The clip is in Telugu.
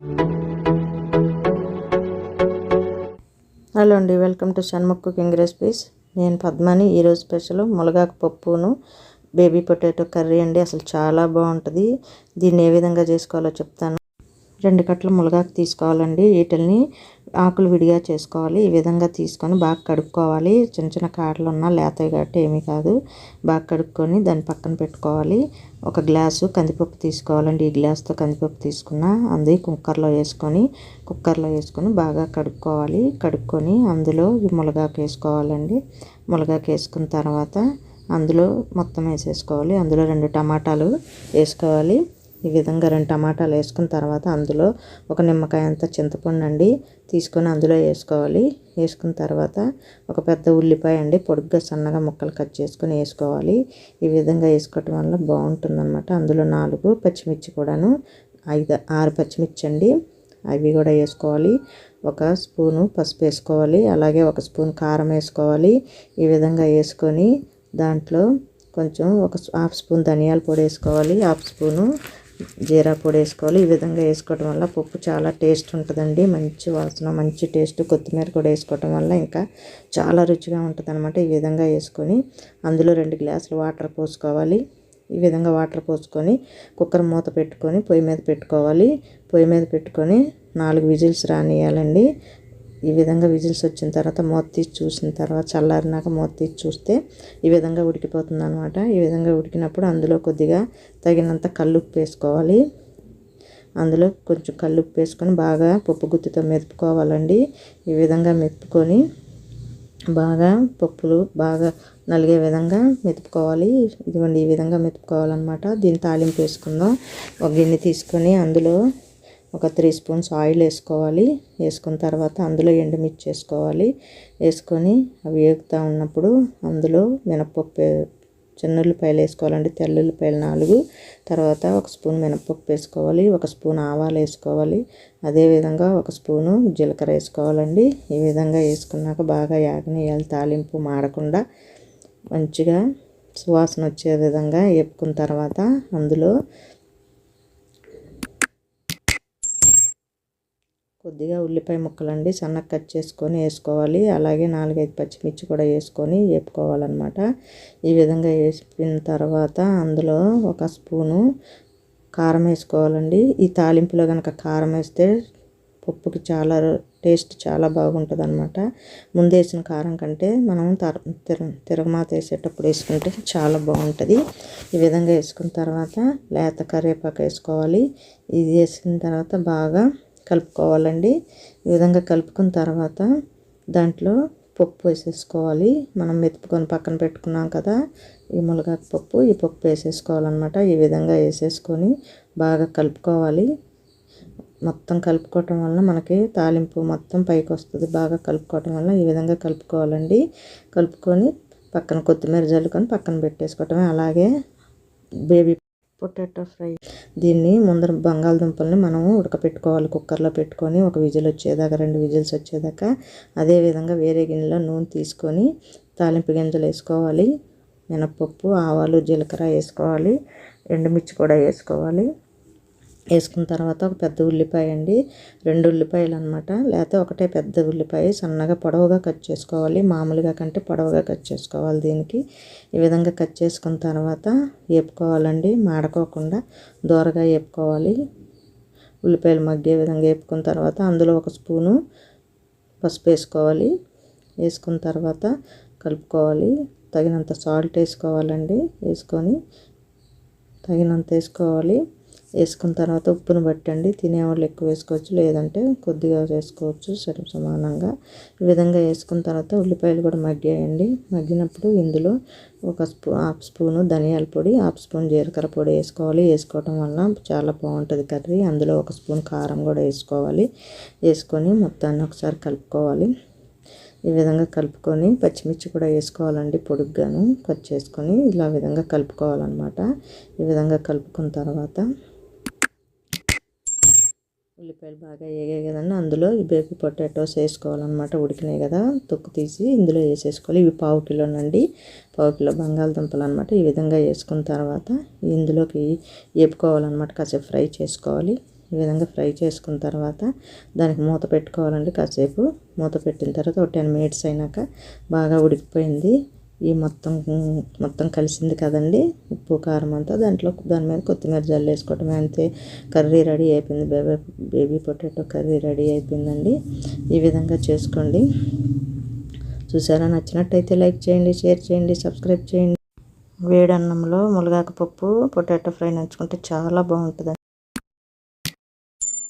హలో అండి, welcome to Shanmukh cooking recipes. నేను పద్మని. ఈరోజు స్పెషల్ మునగాకు పప్పును బేబీ పొటాటో కర్రీ అండి. అసలు చాలా బాగుంటుంది. దీన్ని ఏ విధంగా చేసుకోవాలో చెప్తాను. 2 కట్టలు మునగాకు తీసుకోవాలండి. వీటిని ఆకులు విడిగా చేసుకోవాలి. ఈ విధంగా తీసుకొని బాగా కడుక్కోవాలి. చిన్న చిన్న కాడలు ఉన్నా లేతాయి కాబట్టి ఏమీ కాదు. బాగా కడుక్కొని దాన్ని పక్కన పెట్టుకోవాలి. 1 గ్లాసు కందిపప్పు తీసుకోవాలండి. ఈ గ్లాస్తో కందిపప్పు తీసుకున్న అది కుక్కర్లో వేసుకొని బాగా కడుక్కోవాలి. కడుక్కొని అందులో మునగాకు వేసుకోవాలండి. మునగాకు వేసుకున్న తర్వాత అందులో మొత్తం వేసేసుకోవాలి. అందులో 2 టమాటాలు వేసుకోవాలి. ఈ విధంగా 2 టమాటాలు వేసుకున్న తర్వాత అందులో 1 నిమ్మకాయ అంత చింతపండు అండి తీసుకొని అందులో వేసుకోవాలి. వేసుకున్న తర్వాత 1 పెద్ద ఉల్లిపాయ అండి పొడుగ్గా సన్నగా ముక్కలు కట్ చేసుకొని వేసుకోవాలి. ఈ విధంగా వేసుకోవటం వల్ల బాగుంటుందన్నమాట. అందులో 4 పచ్చిమిర్చి కూడాను 6 పచ్చిమిర్చి అండి, అవి కూడా వేసుకోవాలి. 1 స్పూను పసుపు వేసుకోవాలి. అలాగే 1 స్పూన్ కారం వేసుకోవాలి. ఈ విధంగా వేసుకొని దాంట్లో కొంచెం 1/2 స్పూన్ ధనియాల పొడి వేసుకోవాలి. 1/2 స్పూను జీరా పొడి వేసుకోవాలి. ఈ విధంగా వేసుకోవటం వల్ల పప్పు చాలా టేస్ట్ ఉంటుందండి. మంచి వాసన, మంచి టేస్ట్. కొత్తిమీర కూడా వేసుకోవటం వల్ల ఇంకా చాలా రుచిగా ఉంటుంది అనమాట. ఈ విధంగా వేసుకొని అందులో 2 గ్లాసులు వాటర్ పోసుకోవాలి. ఈ విధంగా వాటర్ పోసుకొని కుక్కర్ మూత పెట్టుకొని పొయ్యి మీద పెట్టుకోవాలి. పొయ్యి మీద పెట్టుకొని 4 విజిల్స్ రానియాలండి. ఈ విధంగా విజిల్స్ వచ్చిన తర్వాత మూత తీసి చూసిన తర్వాత చల్లారినాక మూత తీసి చూస్తే ఈ విధంగా ఉడికిపోతుంది అనమాట. ఈ విధంగా ఉడికినప్పుడు అందులో కొద్దిగా తగినంత కల్లుప్పు వేసుకోవాలి. అందులో కొంచెం కల్లుప్పు వేసుకొని బాగా పప్పు గుత్తితో మెదుపుకోవాలండి. ఈ విధంగా మెదుపుకొని బాగా పప్పులు బాగా నలిగే విధంగా మెదుపుకోవాలి. ఇదిగోండి, ఈ విధంగా మెదుపుకోవాలన్నమాట. దీన్ని తాలింపు వేసుకుందాం. 1 గిన్నె తీసుకొని అందులో 3 స్పూన్స్ ఆయిల్ వేసుకోవాలి. వేసుకున్న తర్వాత అందులో ఎండుమిర్చి వేసుకోవాలి. వేసుకొని అవి వేగుతూ ఉన్నప్పుడు అందులో మినపప్పు, చిన్నుల్లిపాయలు వేసుకోవాలండి. తెల్లుల్లిపాయలు 4, తర్వాత 1 స్పూన్ మినపప్పు వేసుకోవాలి. 1 స్పూన్ ఆవాలు వేసుకోవాలి. అదేవిధంగా 1 స్పూను జీలకర్ర వేసుకోవాలండి. ఈ విధంగా వేసుకున్నాక బాగా యాగనియాలి. తాలింపు మాడకుండా మంచిగా సువాసన వచ్చే విధంగా వేపుకున్న తర్వాత అందులో కొద్దిగా ఉల్లిపాయ ముక్కలండి సన్నగా కట్ చేసుకొని వేసుకోవాలి. అలాగే 4-5 పచ్చిమిర్చి కూడా వేసుకొని వేపుకోవాలన్నమాట. ఈ విధంగా వేసిన తర్వాత అందులో 1 స్పూను కారం వేసుకోవాలండి. ఈ తాలింపులో కనుక కారం వేస్తే పప్పుకి చాలా టేస్ట్ చాలా బాగుంటుంది అనమాట. ముందు వేసిన కారం కంటే మనం తిరగమాత వేసేటప్పుడు వేసుకుంటే చాలా బాగుంటుంది. ఈ విధంగా వేసుకున్న తర్వాత లేత కరివేపాకు వేసుకోవాలి. ఇది వేసిన తర్వాత బాగా కలుపుకోవాలండి. ఈ విధంగా కలుపుకున్న తర్వాత దాంట్లో పప్పు వేసేసుకోవాలి. మనం మెతుపుకొని పక్కన పెట్టుకున్నాం కదా ఈ మునగాకు పప్పు, ఈ పప్పు వేసేసుకోవాలన్నమాట. ఈ విధంగా వేసేసుకొని బాగా కలుపుకోవాలి. మొత్తం కలుపుకోవటం వల్ల మనకి తాలింపు మొత్తం పైకి వస్తుంది. బాగా కలుపుకోవటం వల్ల ఈ విధంగా కలుపుకోవాలండి. కలుపుకొని పక్కన కొత్తిమీర జల్లుకొని పక్కన పెట్టేసుకోవటమే. అలాగే బేబీ పొటాటో ఫ్రై, దీన్ని ముందర బంగాళదుంపల్ని మనము ఉడకపెట్టుకోవాలి. కుక్కర్లో పెట్టుకొని 1 విజిల్ వచ్చేదాకా, 2 విజిల్స్ వచ్చేదాకా. అదేవిధంగా వేరే గిన్నెలో నూనె తీసుకొని తాలింపు గింజలు వేసుకోవాలి. మినపప్పు, ఆవాలు, జీలకర్ర వేసుకోవాలి. ఎండుమిర్చి కూడా వేసుకోవాలి. వేసుకున్న తర్వాత 1 పెద్ద ఉల్లిపాయ అండి, 2 ఉల్లిపాయలు అనమాట. లేకపోతే 1 పెద్ద ఉల్లిపాయ సన్నగా పొడవుగా కట్ చేసుకోవాలి. మామూలుగా కంటే పొడవుగా కట్ చేసుకోవాలి దీనికి. ఈ విధంగా కట్ చేసుకున్న తర్వాత వేపుకోవాలండి. మాడకోకుండా దోరగా వేపుకోవాలి. ఉల్లిపాయలు మగ్గే విధంగా వేపుకున్న తర్వాత అందులో 1 స్పూను పసుపు వేసుకోవాలి. వేసుకున్న తర్వాత కలుపుకోవాలి. తగినంత సాల్ట్ వేసుకోవాలండి. వేసుకొని తగినంత వేసుకోవాలి. వేసుకున్న తర్వాత ఉప్పును బట్టండి. తినేవాళ్ళు ఎక్కువ వేసుకోవచ్చు, లేదంటే కొద్దిగా వేసుకోవచ్చు సమానంగా. ఈ విధంగా వేసుకున్న తర్వాత ఉల్లిపాయలు కూడా మగ్గాయండి. మగ్గినప్పుడు ఇందులో 1/2 స్పూను ధనియాల పొడి, 1/2 స్పూన్ జీలకర్ర పొడి వేసుకోవాలి. వేసుకోవటం వల్ల చాలా బాగుంటుంది కర్రీ. అందులో 1 స్పూన్ కారం కూడా వేసుకోవాలి. వేసుకొని మొత్తాన్ని ఒకసారి కలుపుకోవాలి. ఈ విధంగా కలుపుకొని పచ్చిమిర్చి కూడా వేసుకోవాలండి. పొడుగ్గాను కట్ చేసుకొని ఇలా విధంగా కలుపుకోవాలన్నమాట. ఈ విధంగా కలుపుకున్న తర్వాత ఉల్లిపాయలు బాగా వేగాయి కదండి, అందులో ఈ బేబీ పొటాటోస్ వేసుకోవాలన్నమాట. ఉడికినాయి కదా, తొక్కు తీసి ఇందులో వేసేసుకోవాలి. ఇవి 1/2 కిలోనండి, 1/2 కిలో బంగాళదుంపలు అనమాట. ఈ విధంగా వేసుకున్న తర్వాత ఇందులోకి వేపుకోవాలన్నమాట. కాసేపు ఫ్రై చేసుకోవాలి. ఈ విధంగా ఫ్రై చేసుకున్న తర్వాత దానికి మూత పెట్టుకోవాలండి. కాసేపు మూత పెట్టిన తర్వాత ఒక 10 మినిట్స్ అయినాక బాగా ఉడికిపోయింది. ఈ మొత్తం కలిసింది కదండి ఉప్పు కారం అంతా. దాని మీద కొత్తిమీర జల్లేసుకోవటమే, అంతే. కర్రీ రెడీ అయిపోయింది. బేబీ పొటాటో కర్రీ రెడీ అయిపోయిందండి. ఈ విధంగా చేసుకోండి. చూసారా? నచ్చినట్టయితే లైక్ చేయండి, షేర్ చేయండి, సబ్స్క్రైబ్ చేయండి. వేడి అన్నంలో మునగాకు పప్పు పొటాటో ఫ్రై నంచుకుంటే చాలా బాగుంటుంది.